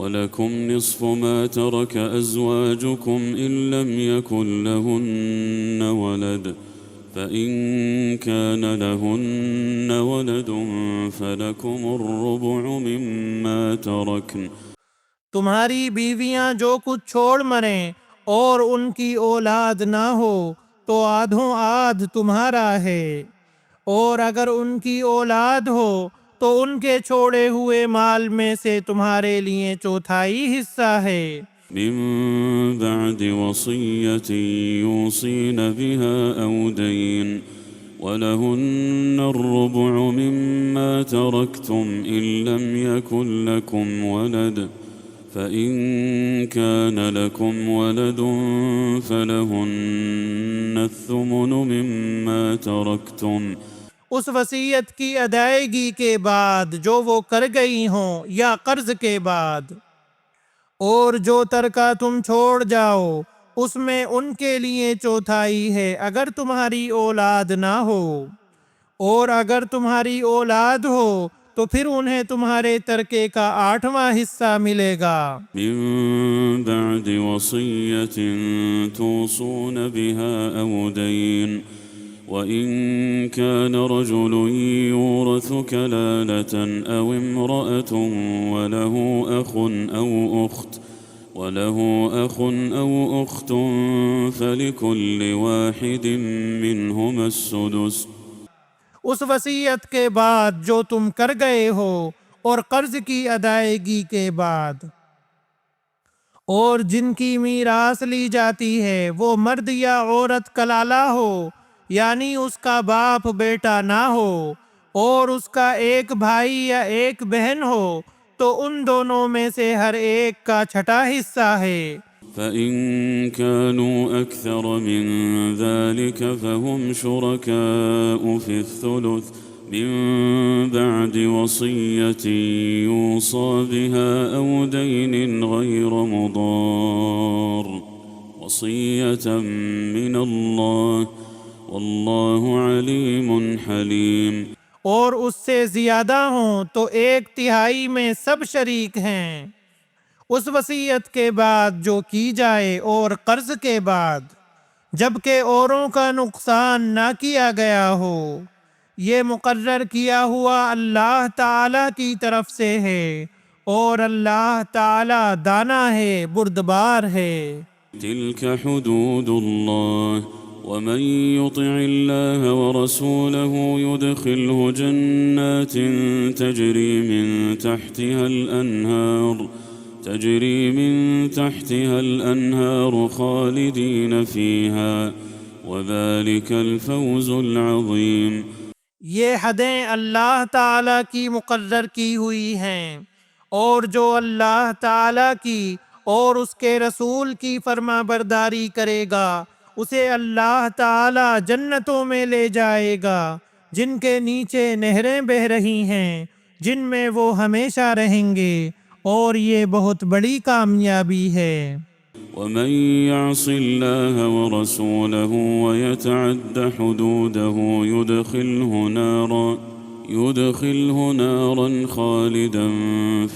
وَلَكُمْ نِصْفُ مَا تَرَكَ أَزْوَاجُكُمْ إِن لَّمْ يَكُن لَّهُنَّ وَلَدٌ فَإِن كَانَ لَهُنَّ وَلَدٌ فَلَكُمُ الرُّبُعُ مِمَّا تَرَكْنَ۔ تمہاری بیویاں جو کچھ چھوڑ مریں اور ان کی اولاد نہ ہو تو آدھوں آدھ تمہارا ہے، اور اگر ان کی اولاد ہو تو ان کے چھوڑے ہوئے مال میں سے تمہارے لیے چوتھائی حصہ ہے، من بعد وصية يوصين بها أو دين ولهن الربع مما تركتم إن لم يكن لكم ولد فإن كان لكم ولد فلهن الثمن مما تركتم۔ اس وصیت کی ادائیگی کے بعد جو وہ کر گئی ہوں یا قرض کے بعد، اور جو ترکہ تم چھوڑ جاؤ اس میں ان کے لیے چوتھائی ہے اگر تمہاری اولاد نہ ہو، اور اگر تمہاری اولاد ہو تو پھر انہیں تمہارے ترکے کا 8واں حصہ ملے گا، من بعد وصية توصون بها أو دين وإن كان رجل يورث كلالة أو امرأة وله أخ أو أخت فلكل واحد منهما السدس۔ اس وصیت کے بعد جو تم کر گئے ہو اور قرض کی ادائیگی کے بعد، اور جن کی میراث لی جاتی ہے وہ مرد یا عورت کلالہ ہو، یعنی اس کا باپ بیٹا نہ ہو، اور اس کا ایک بھائی یا ایک بہن ہو تو ان دونوں میں سے ہر ایک کا چھٹا حصہ ہے، فإن كانوا أكثر من ذلك فهم شركاء في الثلث من بعد وصية يوصى بها أو دين غير مضار وصية من الله والله عليم حليم۔ اور اس سے زیادہ ہوں تو 1/3 میں سب شریک ہیں اس وصیت کے بعد جو کی جائے اور قرض کے بعد، جبکہ اوروں کا نقصان نہ کیا گیا ہو، یہ مقرر کیا ہوا اللہ تعالی کی طرف سے ہے، اور اللہ تعالی دانا ہے، بردبار ہے۔ تلك حدود الله ومن يطع الله ورسوله يدخله جنات تجري من تحتها الأنهار خالدين فيها وذلك الفوز العظيم۔ یہ حدیں اللہ تعالیٰ کی مقرر کی ہوئی ہیں، اور جو اللہ تعالیٰ کی اور اس کے رسول کی فرما برداری کرے گا اسے اللہ تعالیٰ جنتوں میں لے جائے گا جن کے نیچے نہریں بہہ رہی ہیں، جن میں وہ ہمیشہ رہیں گے، اور یہ بہت بڑی کامیابی ہے۔ ومن يعص الله ورسوله ويتعد حدوده يدخله نارا خالدا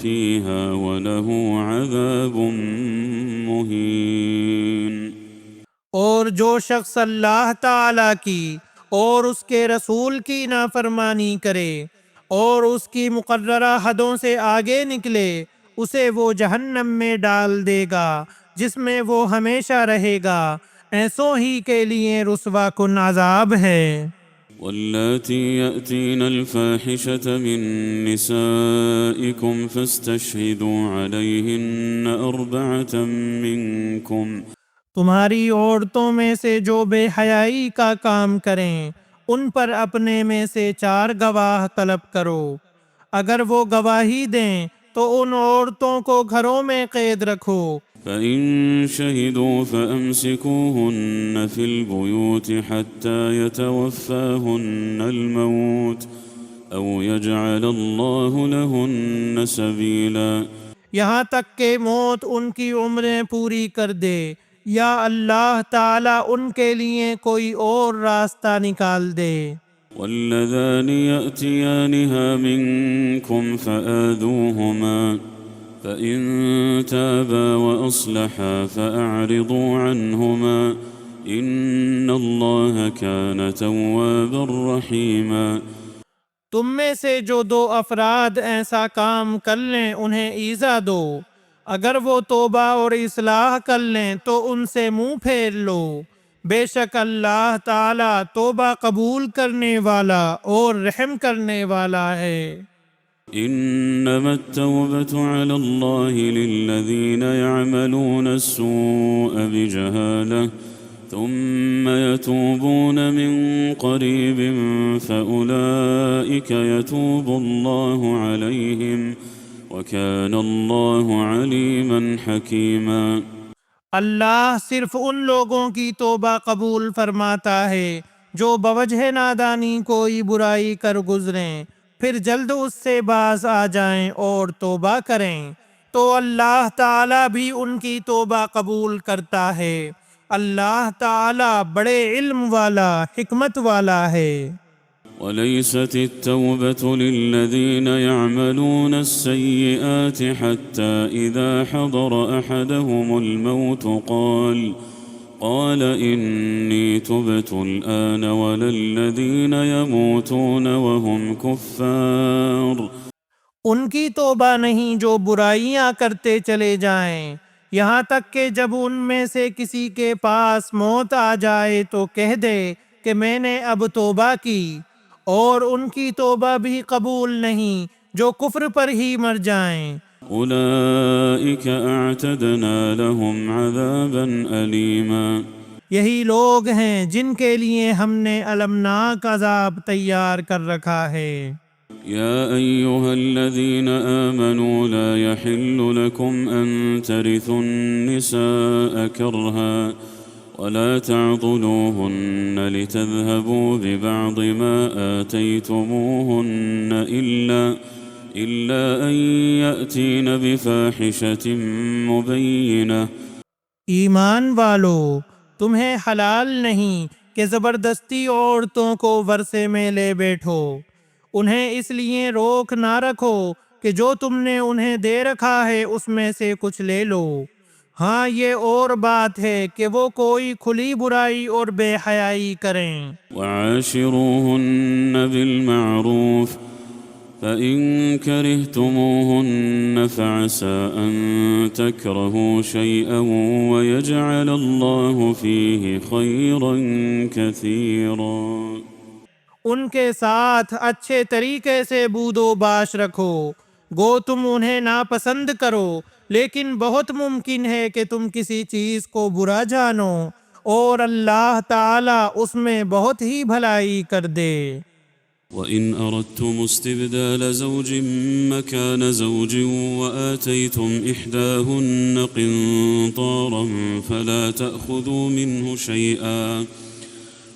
فيها وله عذاب مهين۔ اور جو شخص اللہ تعالیٰ کی اور اس کے رسول کی نافرمانی کرے اور اس کی مقررہ حدوں سے آگے نکلے اسے وہ جہنم میں ڈال دے گا جس میں وہ ہمیشہ رہے گا، ایسوں ہی کے لیے رسوا کن عذاب ہے۔ واللاتي يأتين الفاحشة من نسائكم فاستشهدوا عليهن 4 منكم۔ تمہاری عورتوں میں سے جو بے حیائی کا کام کریں ان پر اپنے میں سے 4 گواہ طلب کرو، اگر وہ گواہی دیں تو ان عورتوں کو گھروں میں قید رکھو، فإن شهدوا فأمسكوهن في البيوت حتى يتوفاهن الموت أو يجعل الله لهن سبيلا۔ یہاں تک کہ موت ان کی عمریں پوری کر دے یا اللہ تعالیٰ ان کے لیے کوئی اور راستہ نکال دے۔ واللذان يأتيانها منكم فإن تابا وأصلحا فأعرضوا عنهما إن الله كان توابا رحيما۔ تم میں سے جو دو افراد ایسا کام کر لیں انہیں ایذا دو، اگر وہ توبہ اور اصلاح کر لیں تو ان سے منہ پھیر لو، بے شک اللہ تعالی توبہ قبول کرنے والا اور رحم کرنے والا ہے۔ إنما التوبة على الله للذين يعملون السوء بجهالة ثم يتوبون من قريب فأولئك يتوب الله عليهم وكان الله عليما حكيما۔ اللہ صرف ان لوگوں کی توبہ قبول فرماتا ہے جو بوجہ نادانی کوئی برائی کر گزریں پھر جلد اس سے باز آ جائیں اور توبہ کریں، تو اللہ تعالیٰ بھی ان کی توبہ قبول کرتا ہے۔ اللہ تعالیٰ بڑے علم والا حکمت والا ہے۔ وليست التوبة للذين يعملون السيئات حتى إذا حضر أحدهم الموت قال إني تبت الآن ولا الذين يموتون وهم كفار۔ ان کی توبہ نہیں جو برائیاں کرتے چلے جائیں یہاں تک کہ جب ان میں سے کسی کے پاس موت آ جائے تو کہہ دے کہ میں نے اب توبہ کی، اور ان کی توبہ بھی قبول نہیں جو کفر پر ہی مر جائیں۔ أولئك أعتدنا لهم عذابا أليما۔ یہی لوگ ہیں جن کے لیے ہم نے المناک عذاب تیار کر رکھا ہے۔ يا أيها الذين آمنوا لا يحل لكم أن ترثوا النساء كرها ولا تعضلوهن لتذهبوا ببعض ما آتيتموهن إلا أن يأتين بفاحشة مبينة۔ ایمان والو، تمہیں حلال نہیں کہ زبردستی عورتوں کو ورثے میں لے بیٹھو، انہیں اس لیے روک نہ رکھو کہ جو تم نے انہیں دے رکھا ہے اس میں سے کچھ لے لو۔ ہاں یہ اور بات ہے کہ وہ کوئی کھلی برائی اور بے حیائی کریں۔ وعاشروهن بالمعروف فإن كرهتموهن فعسى أن تكرهوا شيئا ويجعل الله فيه خيرا كثيرا۔ ان کے ساتھ اچھے طریقے سے بود و باش رکھو، گو تم انہیں ناپسند کرو، لیکن بہت ممکن ہے کہ تم کسی چیز کو برا جانو، اور اللہ تعالیٰ اس میں بہت ہی بھلائی کر دے۔ وَإِنْ أَرَدْتُمُ اسْتِبْدَالَ زَوْجٍ مَّكَانَ زَوْجٍ وَآتَيْتُمْ إِحْدَاهُنَّ قِنطَارًا فَلَا تَأْخُذُوا مِنْهُ شَيْئًا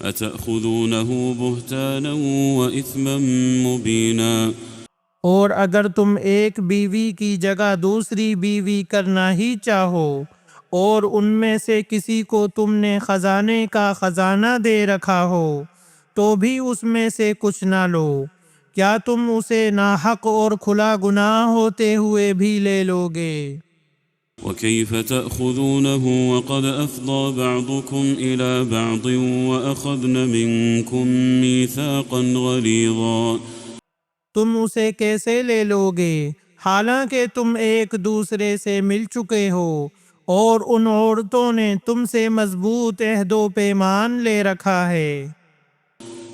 أَتَأْخُذُونَهُ بُهْتَانًا وَإِثْمًا مُّبِينًا۔ اور اگر تم ایک بیوی کی جگہ دوسری بیوی کرنا ہی چاہو اور ان میں سے کسی کو تم نے خزانے کا خزانہ دے رکھا ہو تو بھی اس میں سے کچھ نہ لو، کیا تم اسے ناحق اور کھلا گناہ ہوتے ہوئے بھی لے لوگے؟ وَكَيْفَ تَأْخُذُونَهُ وَقَدْ أَفْضَىٰ بَعْضُكُمْ إِلَىٰ بَعْضٍ وَأَخَذْنَ مِنكُم مِّيثَاقًا غَلِيظًا۔ تم اسے کیسے لے لوگے حالانکہ تم ایک دوسرے سے مل چکے ہو، اور ان عورتوں نے تم سے مضبوط عہد و پیمان لے رکھا ہے۔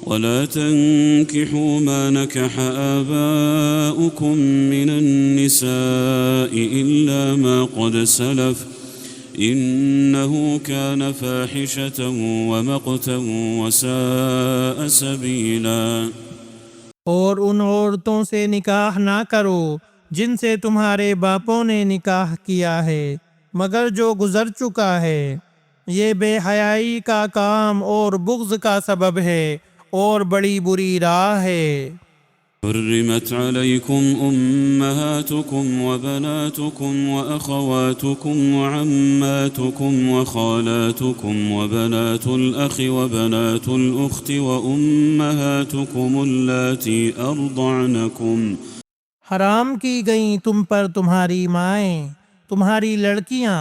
وَلَا تَنكِحُوا مَا نَكَحَ آبَاؤُكُم مِّنَ النِّسَاءِ إِلَّا مَا قَدْ سَلَفَ إِنَّهُ كَانَ فَاحِشَةً وَمَقْتًا وَسَاءَ سَبِيلًا۔ اور ان عورتوں سے نکاح نہ کرو جن سے تمہارے باپوں نے نکاح کیا ہے مگر جو گزر چکا ہے، یہ بے حیائی کا کام اور بغض کا سبب ہے اور بڑی بری راہ ہے۔ حرمت علیکم امہاتکم وبناتکم واخواتکم وعماتکم وخالاتکم وبنات الاخ وبنات الاخت وامہاتکم اللاتی ارضعنکم حرام کی گئیں تم پر تمہاری مائیں، تمہاری لڑکیاں،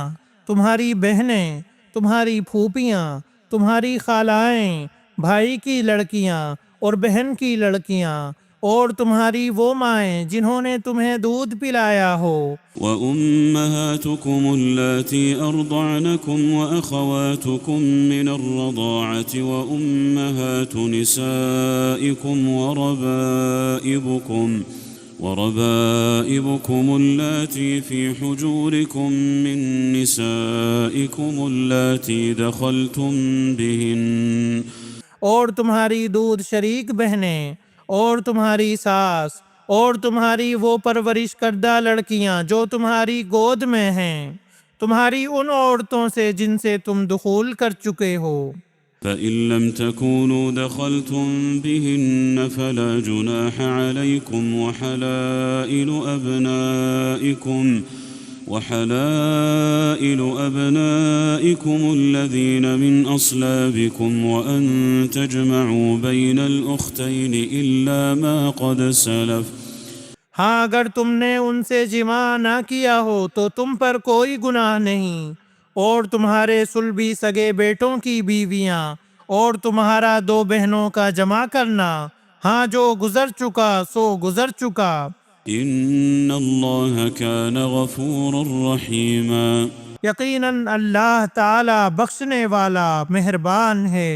تمہاری بہنیں، تمہاری پھوپھیاں، تمہاری خالائیں، بھائی کی لڑکیاں اور بہن کی لڑکیاں، اور تمہاری وہ مائیں جنہوں نے تمہیں دودھ پلایا ہو، وأمهاتكم اللاتي أرضعنكم وأخواتكم من الرضاعة وأمهات نسائكم وربائبكم اللاتي في حجوركم من نسائكم اللاتي دخلتم بهن اور تمہاری دودھ شریک بہنیں، اور تمہاری ساس، اور تمہاری وہ پرورش کردہ لڑکیاں جو تمہاری گود میں ہیں، تمہاری ان عورتوں سے جن سے تم دخول کر چکے ہو۔ فإن لم تكونوا دخلتم بهن فلا جناح عليكم وحلائل أبنائكم الذين من أصلابكم وأن تجمعوا بين الأختين إلا ما قد سلف۔ ہاں اگر تم نے ان سے جماع نہ کیا ہو تو تم پر کوئی گناہ نہیں، اور تمہارے صلبی سگے بیٹوں کی بیویاں اور تمہارا دو بہنوں کا جمع کرنا، ہاں جو گزر چکا سو گزر چکا۔ إن الله كان غفورا رحيما۔ یقیناً اللہ تعالی بخشنے والا مہربان ہے۔